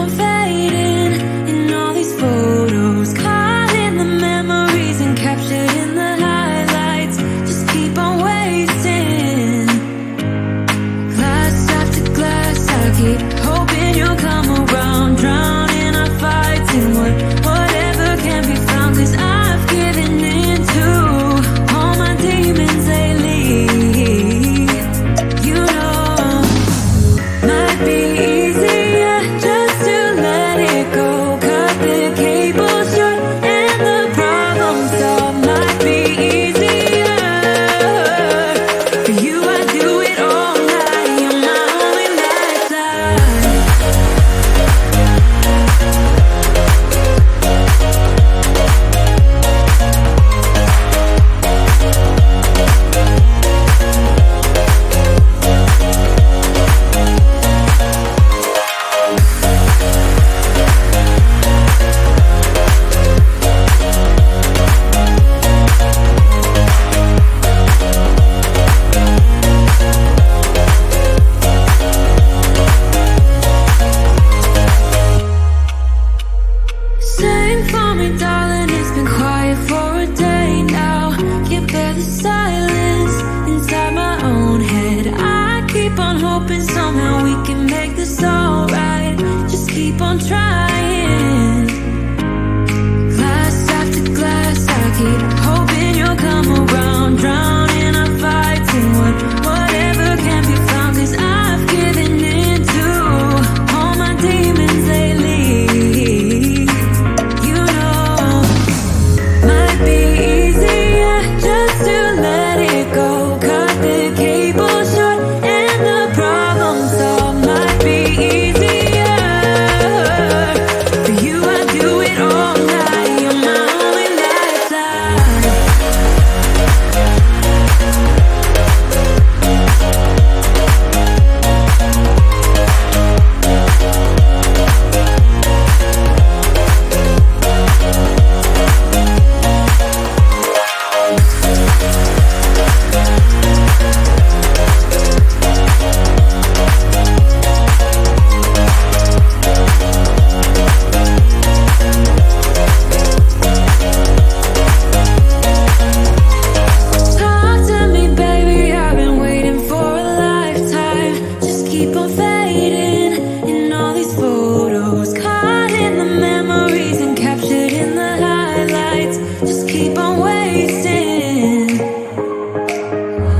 on fading in all these photos, caught in the memories and captured in the highlights. Just keep on wasting. Glass after glass, I keep hoping you'll come around, drowning our fights in whatever can be found. 'Cause I've given in to all my demons lately. You know, might be easier just to let it go. Cut the cable short and the problem solved. Might be easier for you. I do it all night. You're my only lifeline. Sing for me, darling, it's been quiet for a day now. Can't bear the silence inside my own head. I keep on hoping somehow we can make this alright. Just keep on trying. Glass after glass, I keep hoping you'll come around, drowning our fights in whatever can be found. 'Cause I've given in to all my demons lately. You know, might be easier just to let it go. Cut the cable short and the problem solved. Might be easier for you. I do it all night. You're my only lifeline. Talk to me, baby, I've been waiting for a lifetime. Just keep on fading in all these photos, caught in the memories and captured in the highlights. Just keep on wasting.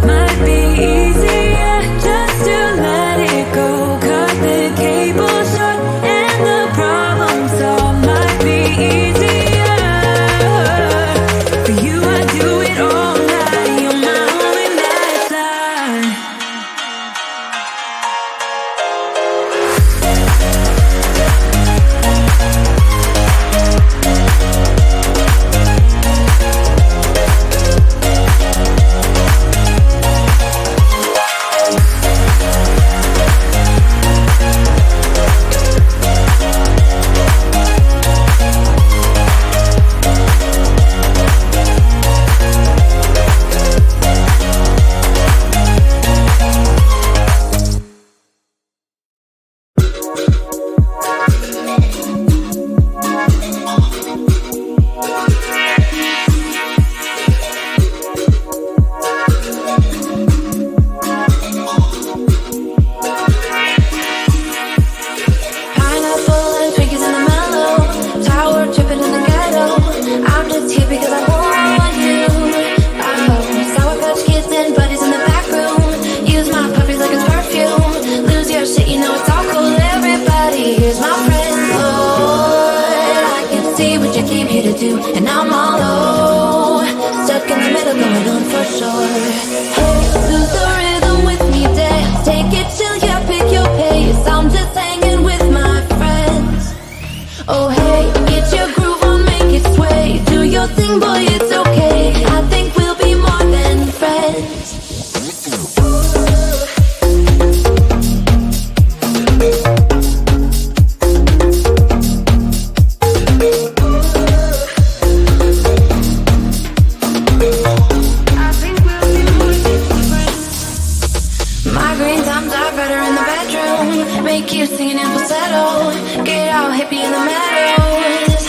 Might be easier just to let it go. Cut the cable short and the problem solved. Might be easier for you. I do it all night. You're my only lifeline. Pineapple and Twinkies in the mellow, tower tripping in the ghetto. I'm just here because I want you. Sour Patch Kids and buddies in the back room. Use my puppies like it's perfume. Lose your shit, you know it's all cool. Everybody here's my friend. Lord, I can see what you came here to do, and I'm all low, stuck in the middle, going on for sure. Hey, lose the rhythm with me, dance, take it chill, yeah, pick your pace. I'm just hanging with my friends. Oh hey, get your groove on, make it sway. Do your thing, boy, it's okay. I think we'll be more than friends. I think we'll be more than friends. singing in falsetto. Get out, hippie in the meadows.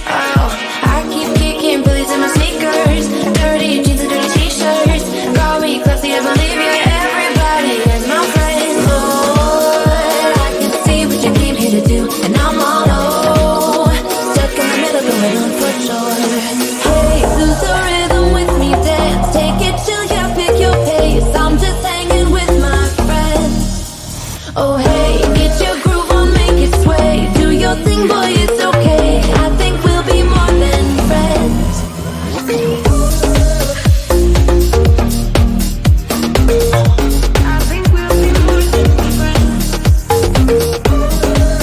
Oh, I keep kicking Billy's in my sneakers. Dirty jeans and dirty t-shirts. Call me classy, I believe you. Everybody is my friend. Lord, I can see what you came here to do, and I'm all low, stuck in the middle, going on for sure. Hey, lose the rhythm with me, dance. Take it chill, yeah, pick your pace. I'm just hanging with my friends. Oh hey, get your groove on, make it sway. Do your thing, boy, it's okay. I think we'll be more than friends. I think we'll be more than friends. We'll be more than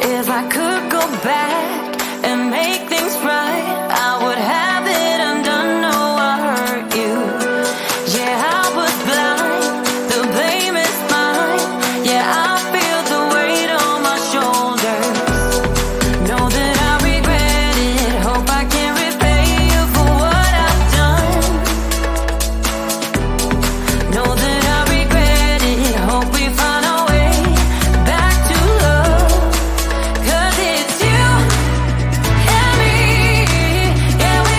If I could go back and make things right, I would have it undone. No, I hurt you. Yeah, I was blind. The blame is mine. Yeah, I feel the weight on my shoulders. Know that I regret it. Hope I can repay you for what I've done. Know that I regret it. Hope we find a way back to love. 'Cause it's you and me. Yeah, we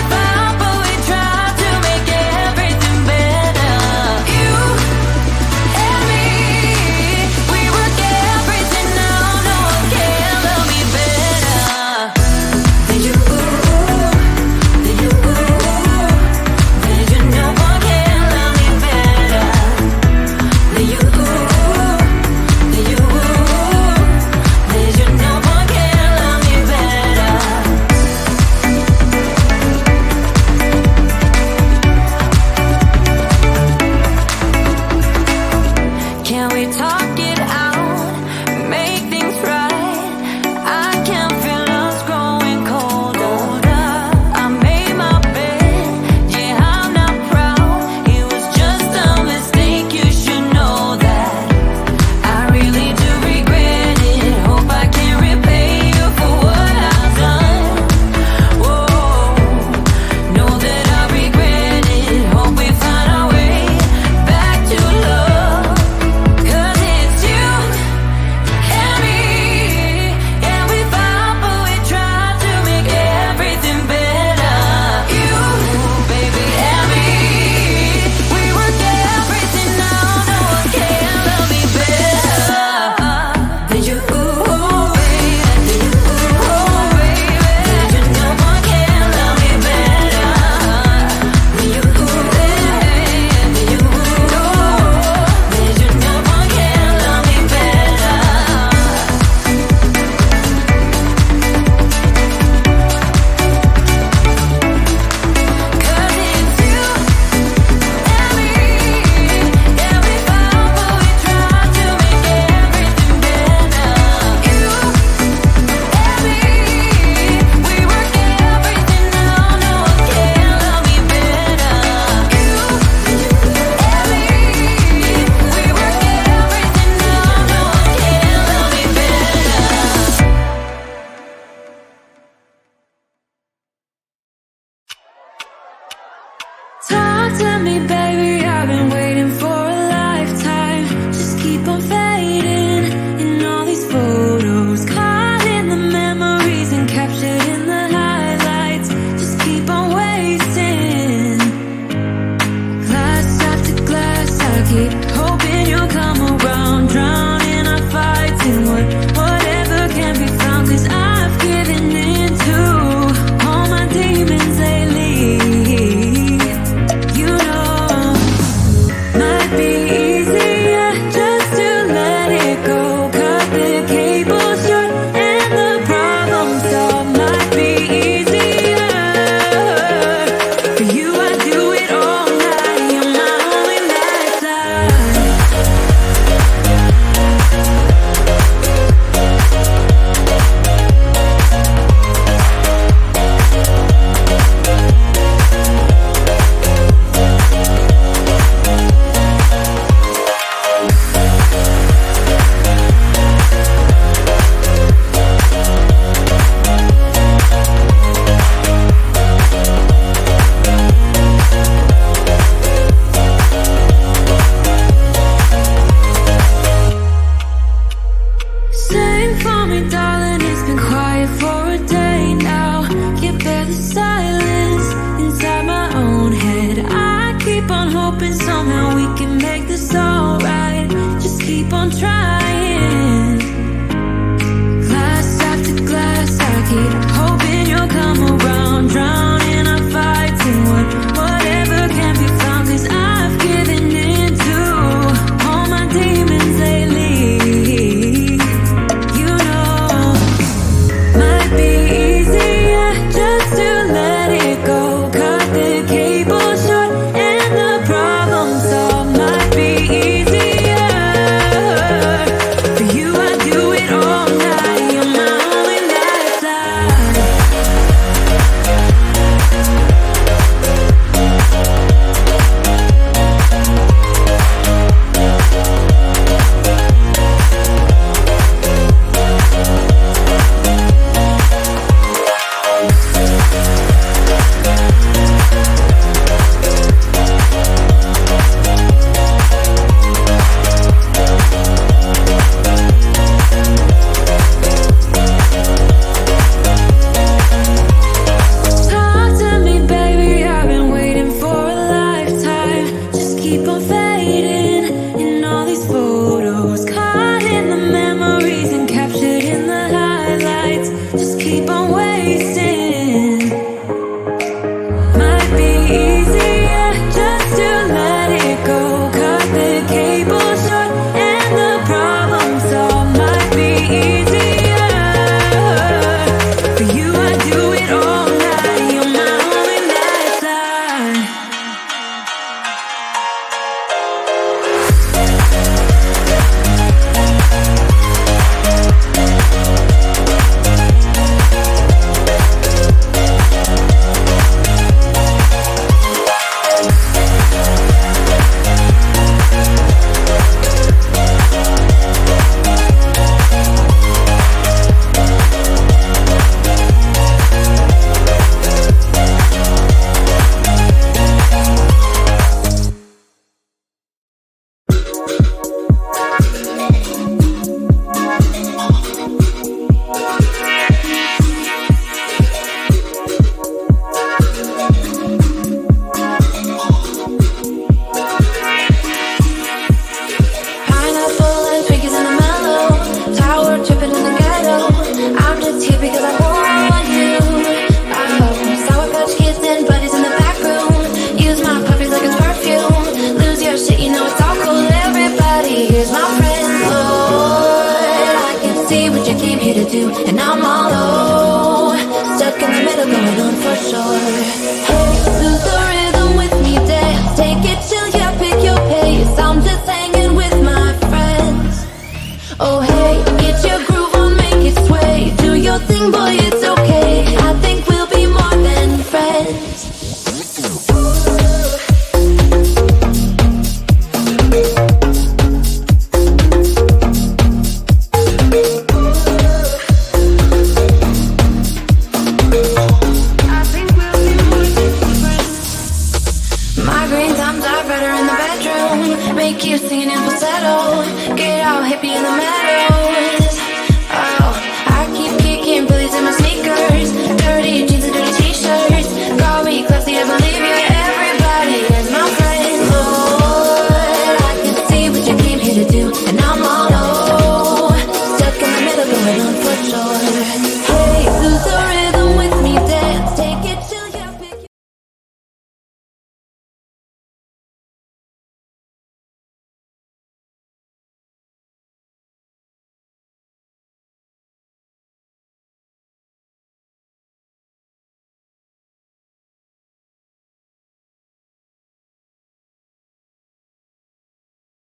because I'm